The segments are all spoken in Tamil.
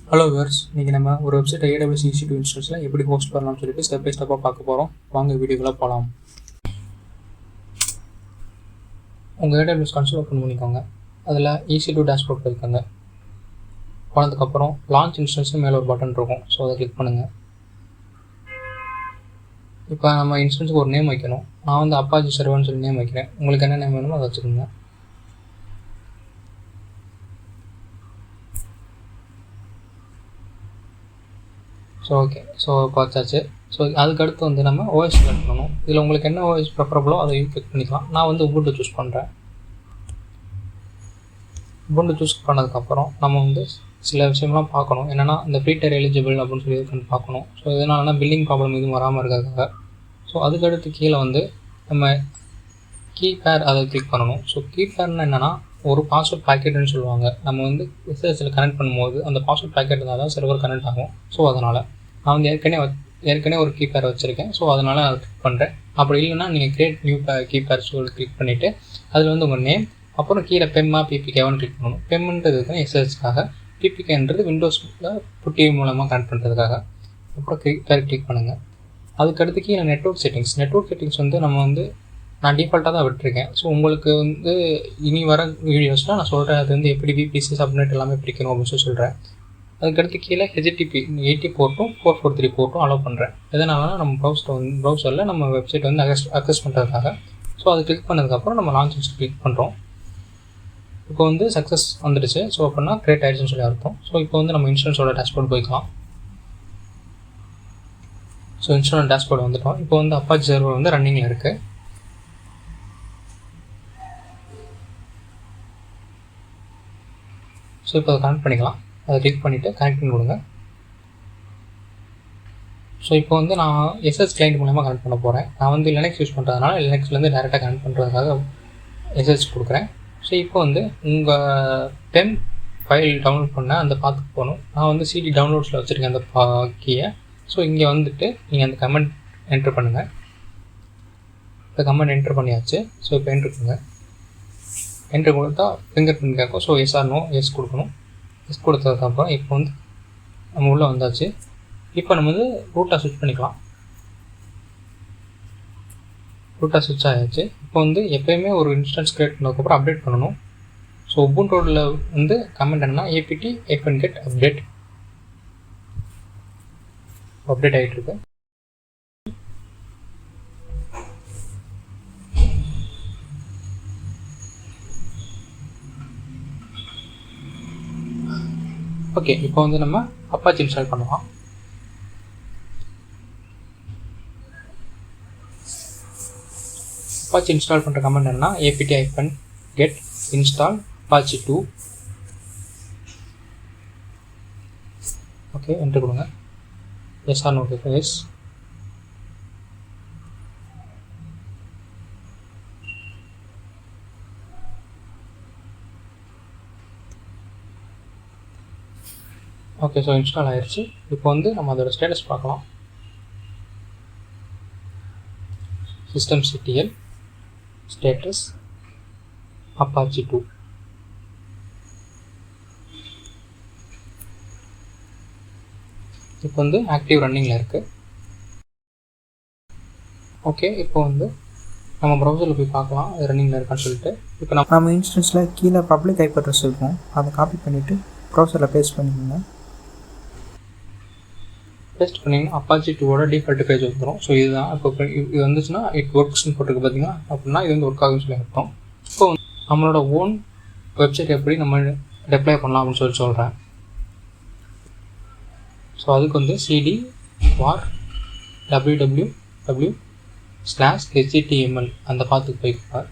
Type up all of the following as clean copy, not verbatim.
ஹலோ வியூவர்ஸ், இன்றைக்கி நம்ம ஒரு வெப்சைட் AWS EC2 இன்ஸ்டன்ஸில் எப்படி ஹோஸ்ட் பண்ணலாம்னு சொல்லிட்டு ஸ்டெப் பை ஸ்டெப்பாக பார்க்க போகிறோம். வாங்க வீடியோக்குள்ளே போகலாம். உங்கள் AWS கன்சோல் ஓப்பன் பண்ணிக்கோங்க. அதில் EC2 டேஷ்போர்ட் போய்க்கோங்க. போனதுக்கப்புறம் லான்ச் இன்ஸ்டன்ஸ்னு மேலே ஒரு பட்டன் இருக்கும். ஸோ அதை கிளிக் பண்ணுங்கள். இப்போ நம்ம இன்ஸ்டன்ஸுக்கு ஒரு நேம் வைக்கணும். நான் வந்து அப்பாச்சி சர்வர்னு சொல்லி நேம் வைக்கிறேன். உங்களுக்கு என்ன நேம் வேணுமோ அதை வச்சுக்கோங்க. ஸோ ஓகே, ஸோ பார்த்தாச்சு. ஸோ அதுக்கடுத்து வந்து நம்ம OS செலக்ட் பண்ணணும். இதில் உங்களுக்கு என்ன OS ப்ரிஃபரபிளோ அதை கிளிக் பண்ணிக்கலாம். நான் வந்து Ubuntu சூஸ் பண்ணுறேன். Ubuntu சூஸ் பண்ணதுக்கப்புறம் நம்ம வந்து சில விஷயம்லாம் பார்க்கணும். என்னென்னா இந்த ஃப்ரீ டயர் எலிஜிபிள் அப்படின்னு சொல்லி பார்க்கணும். ஸோ இதனாலனா பில்லிங் ப்ராப்ளம் எதுவும் வராமல் இருக்கிறதுக்காக. ஸோ அதுக்கடுத்து கீழே வந்து நம்ம கீபேர் அதை கிளிக் பண்ணணும். ஸோ கீபேர்னு என்னென்னா ஒரு பாஸ்வேர்ட் பேக்கெட்டுன்னு சொல்லுவாங்க. நம்ம வந்து SSL கனெக்ட் பண்ணும்போது அந்த பாஸ்வேர்ட் பேக்கெட் இருந்தால் தான் சர்வர் கனெக்ட் ஆகும். ஸோ அதனால் நான் வந்து ஏற்கனவே ஒரு கீபேர் வச்சுருக்கேன். ஸோ அதனால் அதை கிளிக் பண்ணுறேன். அப்படி இல்லைன்னா நீங்கள் கிரியேட் நியூ கீபேர் சொல்லி கிளிக் பண்ணிவிட்டு அதில் வந்து உங்கள் நேம், அப்புறம் கீழே பெம்மா PPKன்னு கிளிக் பண்ணணும். பெம்ன்றதுக்கு SSHக்காக, PPKன்றது விண்டோஸில் புட்டி மூலமாக கனெக்ட் பண்ணுறதுக்காக. அப்புறம் கீபேர் கிளிக் பண்ணுங்கள். அதுக்கடுத்து கீழே நெட்வொர்க் செட்டிங்ஸ் வந்து நம்ம வந்து நான் டிஃபால்ட்டாக தான் விட்டுருக்கேன். ஸோ உங்களுக்கு வந்து இனி வர வீடியோஸில் நான் சொல்கிறேன் அது வந்து எப்படி VPC சப்நெட் எல்லாமே பிடிக்கணும் அப்படின்னு சொல்லி சொல்கிறேன். அதுக்கடுத்து கீழே HTTP 80 போர்ட்டும் 443 போர்ட்டும் அலோவ் பண்ணுறேன். எதனாலனா நம்ம ப்ரௌசரில் நம்ம வெப்சைட் வந்து அக்சஸ் பண்ணுறதுக்காக. ஸோ அது கிளிக் பண்ணதுக்கப்புறம் நம்ம லான்ச் கிளிக் பண்ணுறோம். இப்போ வந்து சக்ஸஸ் வந்துடுச்சு. ஸோ அப்படின்னா கிரியேட் ஆகிடுச்சுன்னு சொல்லி அர்த்தம். ஸோ இப்போ வந்து நம்ம இன்ஸ்டன்ஸோட டேஷ்போர்ட் போய்க்கலாம். ஸோ இன்ஸ்டன்ஸ் டேஷ்போர்ட் வந்துட்டோம். இப்போ வந்து அப்பாச்சி சர்வர் வந்து ரன்னிங்கில் இருக்குது. ஸோ இப்போ அதை கனெக்ட் பண்ணிக்கலாம். அதை கிளிக் பண்ணிவிட்டு கனெக்ட் பண்ணி கொடுங்க. ஸோ இப்போ வந்து நான் SS கிளைண்ட் மூலமாக கனெக்ட் பண்ண போகிறேன். நான் வந்து லினக்ஸ் யூஸ் பண்ணுறதுனால லினக்ஸ்லேருந்து டேரெக்டாக கனெக்ட் பண்ணுறதுக்காக SS கொடுக்குறேன். ஸோ இப்போ வந்து உங்கள் பென் ஃபைல் டவுன்லோட் பண்ண அந்த பாத்துக்கு போகணும். நான் வந்து CD டவுன்லோட்ஸில் வச்சுருக்கேன் அந்த கீயை. ஸோ இங்கே வந்துட்டு நீங்கள் அந்த கமெண்ட் என்ட்ரு பண்ணுங்கள். இந்த கமெண்ட் என்ட்ரு பண்ணியாச்சு. ஸோ இப்போ என்ட்ரு பண்ணுங்கள். என்ட்ரு கொடுத்தா ஃபிங்கர் பிரிண்ட் கேட்கும். So yes or no yes கொடுக்கணும். எஸ் கொடுத்ததுக்கப்புறம் இப்போ வந்து நம்ம உள்ளே வந்தாச்சு. இப்போ நம்ம வந்து ரூட்டாக ஸ்விட்ச் பண்ணிக்கலாம். ரூட்டாக ஸ்விட்ச் ஆகிடுச்சு. இப்போ வந்து எப்போயுமே ஒரு இன்ஸ்டன்ஸ் கிரியேட் பண்ணதுக்கப்புறம் அப்டேட் பண்ணணும். ஸோ உபுண்டோவில் வந்து கமெண்ட் என்னன்னா apt-get அப்டேட் ஆகிட்டு இருக்கு. ஓகே, இப்போ வந்து நம்ம அப்பாச்சி இன்ஸ்டால் பண்ணலாம். அப்பாச்சி இன்ஸ்டால் பண்ணுற கமெண்ட் என்ன apt-get install apache 2. Okay, enter கொடுங்க. Yes or no yes. Okay, so install ஆயிடுச்சு. இப்போ வந்து நம்ம அதோட ஸ்டேட்டஸ் பார்க்கலாம். systemctl status apache 2. இப்போ வந்து ஆக்டிவ் ரன்னிங்கில் இருக்குது. ஓகே, இப்போ வந்து நம்ம ப்ரௌசரில் போய் பார்க்கலாம் அது ரன்னிங்கில் இருக்கான்னு சொல்லிட்டு. இப்போ நம்ம இன்ஸ்டன்ஸில் கீழே பப்ளிக் ஐபி அட்ரஸ் இருக்கும். அதை காப்பி பண்ணிவிட்டு ப்ரௌசரில் பேஸ்ட் பண்ணிக்கோங்க. பேஸ்ட் பண்ணிங்கன்னா அப்பாச்சி 2ஓட டிஃபால்ட் பேஜ் வந்துடும். ஸோ இதுதான் இப்போ இது வந்துச்சுன்னா இட் ஒர்க்ஸ்னு போட்டுருக்கு பார்த்தீங்கன்னா, அப்படின்னா இது வந்து ஒர்க் ஆகுன்னு சொல்லி அர்த்தம். இப்போ நம்மளோட ஓன் வெப்சைட் எப்படி நம்ம டெப்ளை பண்ணலாம் அப்படின்னு சொல்கிறேன். ஸோ அதுக்கு வந்து cd var www/html அந்த பாத்துக்கு போய்ப்பார்.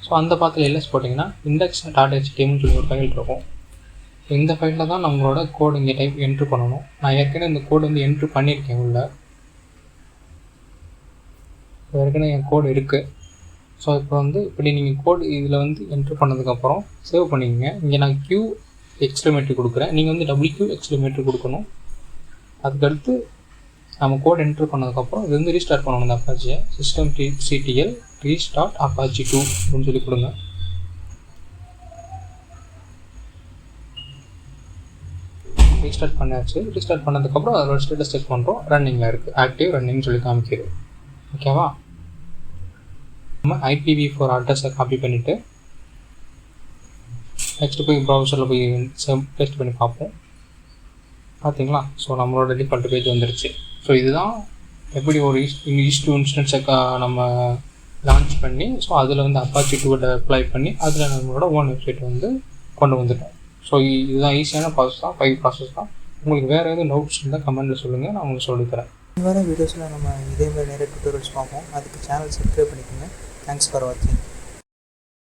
ஸோ அந்த பாத்தில் எல்எஸ் போட்டிங்கன்னா index.html சொல்லி ஒரு ஃபைல் இருக்கும். இந்த ஃபைலில் தான் நம்மளோட கோடு இங்கே என்ட்ரு பண்ணணும். நான் ஏற்கனவே இந்த கோடு வந்து என்ட்ரு பண்ணியிருக்கேன் உள்ள. ஏற்கனவே என் கோடு இருக்குது. ஸோ இப்போ வந்து இப்படி நீங்கள் கோடு இதில் வந்து என்ட்ரு பண்ணதுக்கப்புறம் சேவ் பண்ணிக்கங்க. இங்கே நான் Q எக்ஸ்க்ளமேட்டரி கொடுக்குறேன். நீங்கள் வந்து WQ எக்ஸ்க்ளமேட்டரி கொடுக்கணும். அதுக்கடுத்து நம்ம கோட் என்ட்ரு பண்ணதுக்கப்புறம் இது வந்து ரீஸ்டார்ட் பண்ணணும். இந்த அப்பாச்சியை systemctl restart apache 2 அப்படின்னு சொல்லி கொடுங்க. ரீஸ்டார்ட் பண்ணியாச்சு. ரீஸ்டார்ட் பண்ணதுக்கப்புறம் அதோட ஸ்டேட்டஸ் செக் பண்ணுறோம். ரன்னிங்கில் இருக்குது, ஆக்டிவ் ரன்னிங் சொல்லி காமிக்கிது. ஓகேவா? நம்ம IPv4 அட்ரஸை காப்பி பண்ணிவிட்டு நெக்ஸ்ட்டு போய் ப்ரௌசரில் போய் பேஸ்ட் பண்ணி பார்ப்போம். பார்த்தீங்களா? ஸோ நம்மளோட டிஃபால்ட் பேஜ் வந்துருச்சு. ஸோ இதுதான் எப்படி ஒரு EC2 இன்ஸ்டன்ஸை நம்ம லான்ச் பண்ணி ஸோ அதில் வந்து Apache 2 அப்ளை பண்ணி அதில் நம்மளோட ஓன் வெப்சைட் வந்து கொண்டு வந்துட்டோம். ஸோ இதுதான் ஈஸியான ப்ராசஸ் தான், 5 ப்ராசஸ் தான். உங்களுக்கு வேறு எதுவும் நோட்ஸ் இருந்தால் கமெண்ட்டில் சொல்லுங்கள், நான் உங்களுக்கு சொல்லித்தரேன். வர வீடியோஸில் நம்ம இதேமாதிரி நிறைய டியூட்டோரியல்ஸ் பார்ப்போம். அதுக்கு சேனல் சப்ஸ்கிரைப் பண்ணிக்கோங்க. தேங்க்ஸ் ஃபார் வாட்சிங்.